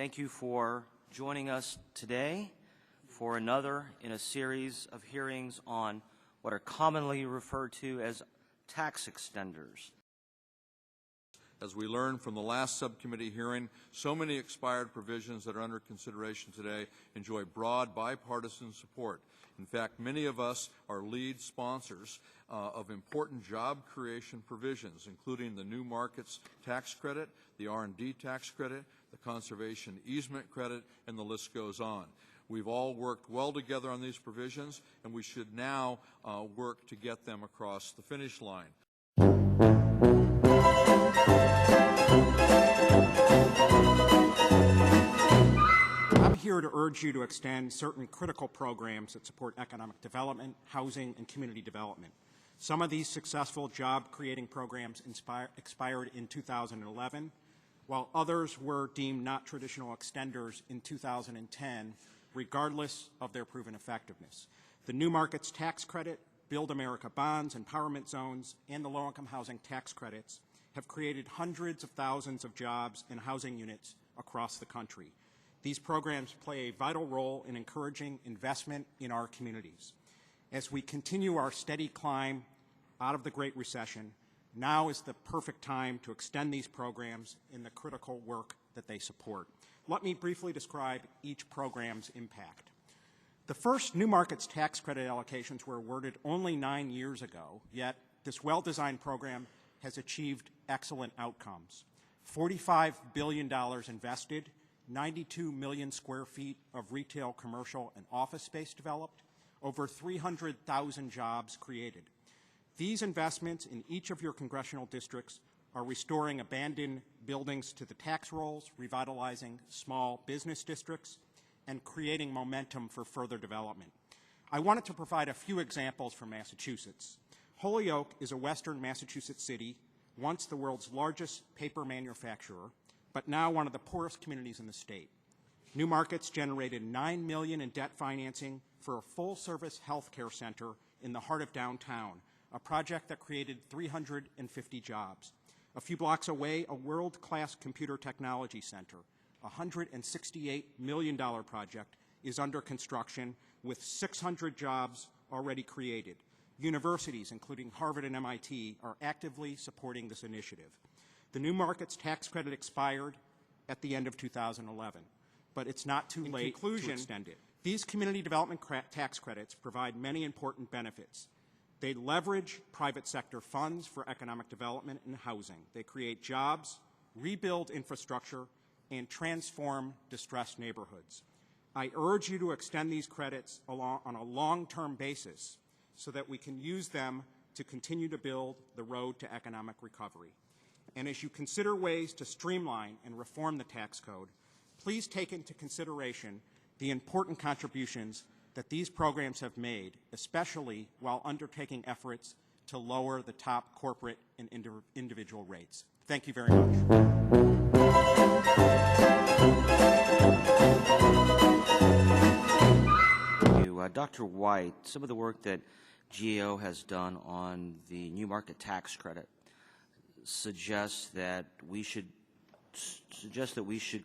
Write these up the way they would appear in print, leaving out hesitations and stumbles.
Thank you for joining us today for another in a series of hearings on what are commonly referred to as tax extenders. As we learned from the last subcommittee hearing, so many expired provisions that are under consideration today enjoy broad bipartisan support. In fact, many of us are lead sponsors of important job creation provisions, including the New Markets Tax Credit, the R&D Tax Credit, the Conservation Easement Credit, and the list goes on. We've all worked well together on these provisions, and we should now work to get them across the finish line. I'm here to urge you to extend certain critical programs that support economic development, housing, and community development. Some of these successful job-creating programs expired in 2011, while others were deemed not traditional extenders in 2010, regardless of their proven effectiveness. The New Markets Tax Credit, Build America Bonds, Empowerment Zones, and the Low-Income Housing Tax Credits have created hundreds of thousands of jobs and housing units across the country. These programs play a vital role in encouraging investment in our communities. As we continue our steady climb out of the Great Recession, now is the perfect time to extend these programs in the critical work that they support. Let me briefly describe each program's impact. The first New Markets Tax Credit allocations were awarded only 9 years ago, yet this well-designed program has achieved excellent outcomes. $45 billion invested, 92 million square feet of retail, commercial, and office space developed, over 300,000 jobs created. These investments in each of your congressional districts are restoring abandoned buildings to the tax rolls, revitalizing small business districts, and creating momentum for further development. I wanted to provide a few examples from Massachusetts. Holyoke is a western Massachusetts city, once the world's largest paper manufacturer, but now one of the poorest communities in the state. New Markets generated $9 million in debt financing for a full-service health care center in the heart of downtown, a project that created 350 jobs. A few blocks away, a world-class computer technology center, a $168 million project, is under construction with 600 jobs already created. Universities, including Harvard and MIT, are actively supporting this initiative. The New Markets Tax Credit expired at the end of 2011, but it's not too late to extend it. These community development tax credits provide many important benefits. They leverage private sector funds for economic development and housing. They create jobs, rebuild infrastructure, and transform distressed neighborhoods. I urge you to extend these credits on a long-term basis so that we can use them to continue to build the road to economic recovery. And as you consider ways to streamline and reform the tax code, please take into consideration the important contributions that these programs have made, especially while undertaking efforts to lower the top corporate and individual rates. Thank you very much. Thank you. Dr. White, some of the work that GAO has done on the New Market Tax Credit suggests that we should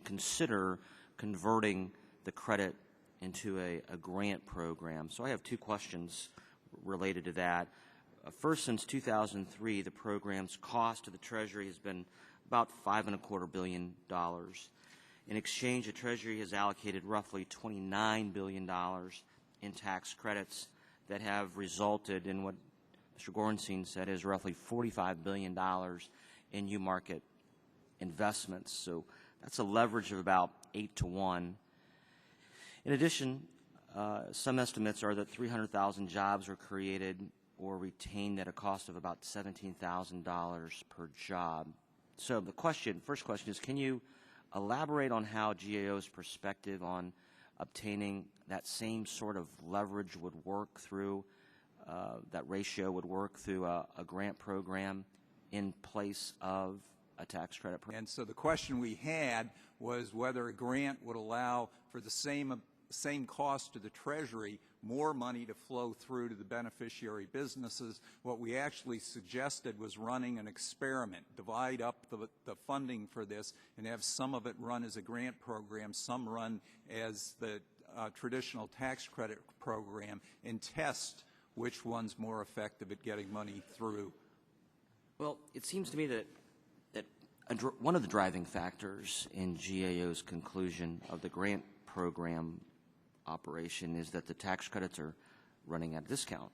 consider converting the credit into a grant program. So I have two questions related to that. First, since 2003, the program's cost to the Treasury has been about $5.25 billion. In exchange, the Treasury has allocated roughly $29 billion in tax credits that have resulted in what Mr. Gorenstein said is roughly $45 billion in New Market investments. So that's a leverage of about 8 to 1. In addition, some estimates are that 300,000 jobs were created or retained at a cost of about $17,000 per job. So the first question is, can you elaborate on how GAO's perspective on obtaining that same sort of leverage would work through, that ratio would work through a grant program in place of a tax credit program? And so the question we had was whether a grant would allow for the same same cost to the Treasury, more money to flow through to the beneficiary businesses. What we actually suggested was running an experiment, divide up the funding for this and have some of it run as a grant program, some run as the traditional tax credit program, and test which one's more effective at getting money through. Well, it seems to me that one of the driving factors in GAO's conclusion of the grant program operation is that the tax credits are running at a discount.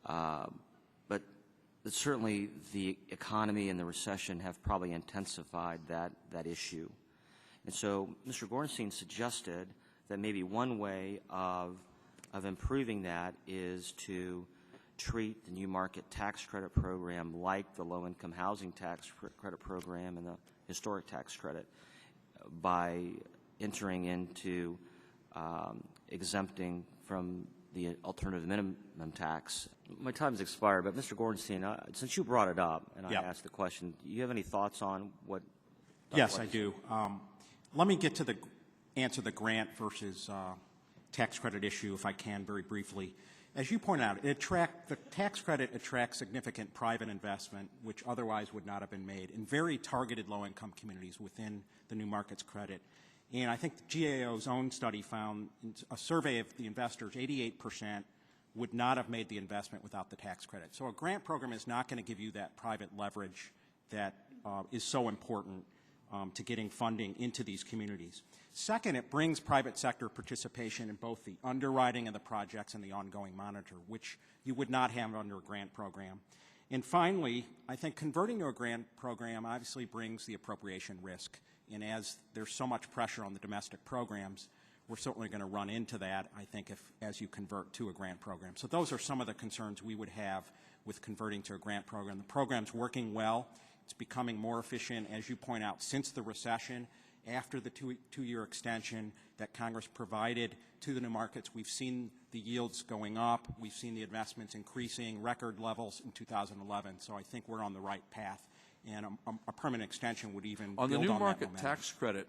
But certainly the economy and the recession have probably intensified that issue. And so Mr. Gorenstein suggested that maybe one way of improving that is to treat the new market tax credit program like the low-income housing tax credit program and the historic tax credit by entering into exempting from the alternative minimum tax. My time's expired, but Mr. Gorenstein, since you brought it up and I asked the question, do you have any thoughts on what? Yes, I do. Let me get to answer the grant versus tax credit issue, if I can, very briefly. As you point out, the tax credit attracts significant private investment, which otherwise would not have been made, in very targeted low-income communities within the new markets credit. And I think the GAO's own study found, in a survey of the investors, 88% would not have made the investment without the tax credit. So a grant program is not going to give you that private leverage that is so important to getting funding into these communities. Second, it brings private sector participation in both the underwriting of the projects and the ongoing monitor, which you would not have under a grant program. And finally, I think converting to a grant program obviously brings the appropriation risk. And as there's so much pressure on the domestic programs, we're certainly going to run into that, I think, as you convert to a grant program. So those are some of the concerns we would have with converting to a grant program. The program's working well. It's becoming more efficient, as you point out, since the recession. After the two-year extension that Congress provided to the new markets, we've seen the yields going up. We've seen the investments increasing, record levels in 2011. So I think we're on the right path. And a permanent extension would even build on that momentum. On the new market tax credit,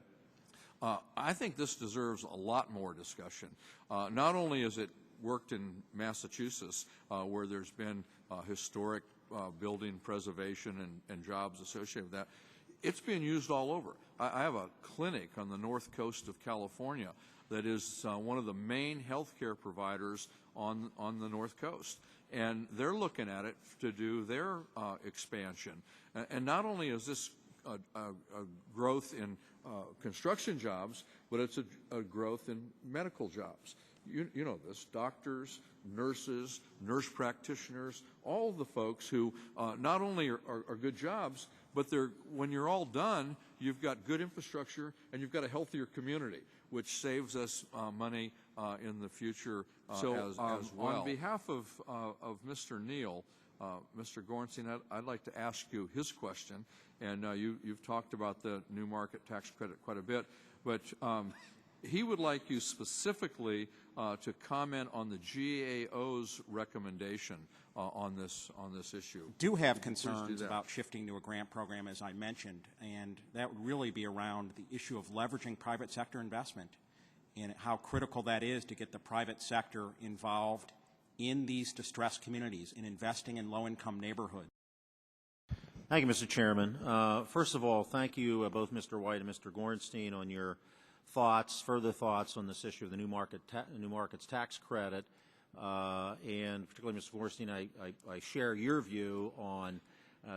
I think this deserves a lot more discussion. Not only has it worked in Massachusetts, where there's been historic building preservation and jobs associated with that, it's being used all over. I have a clinic on the north coast of California that is one of the main healthcare providers on the north coast. And they're looking at it to do their expansion. And not only is this a growth in construction jobs, but it's a growth in medical jobs. You know this, doctors, nurses, nurse practitioners, all the folks who not only are good jobs, but when you're all done, you've got good infrastructure and you've got a healthier community, which saves us money in the future as well. On behalf of Mr. Neal, Mr. Gorenstein, I'd like to ask you his question. And you've talked about the new market tax credit quite a bit, but he would like you specifically to comment on the GAO's recommendation on this issue. Do have concerns about shifting to a grant program, as I mentioned, and that would really be around the issue of leveraging private sector investment and how critical that is to get the private sector involved in these distressed communities and investing in low-income neighborhoods. Thank you, Mr. Chairman. First of all, thank you, both Mr. White and Mr. Gorenstein, on your further thoughts on this issue of the new markets tax credit. And particularly, Mr. Gorenstein, I share your view on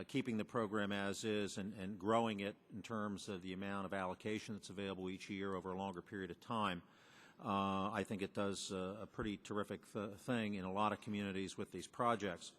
keeping the program as is and growing it in terms of the amount of allocation that's available each year over a longer period of time. I think it does a pretty terrific thing in a lot of communities with these projects.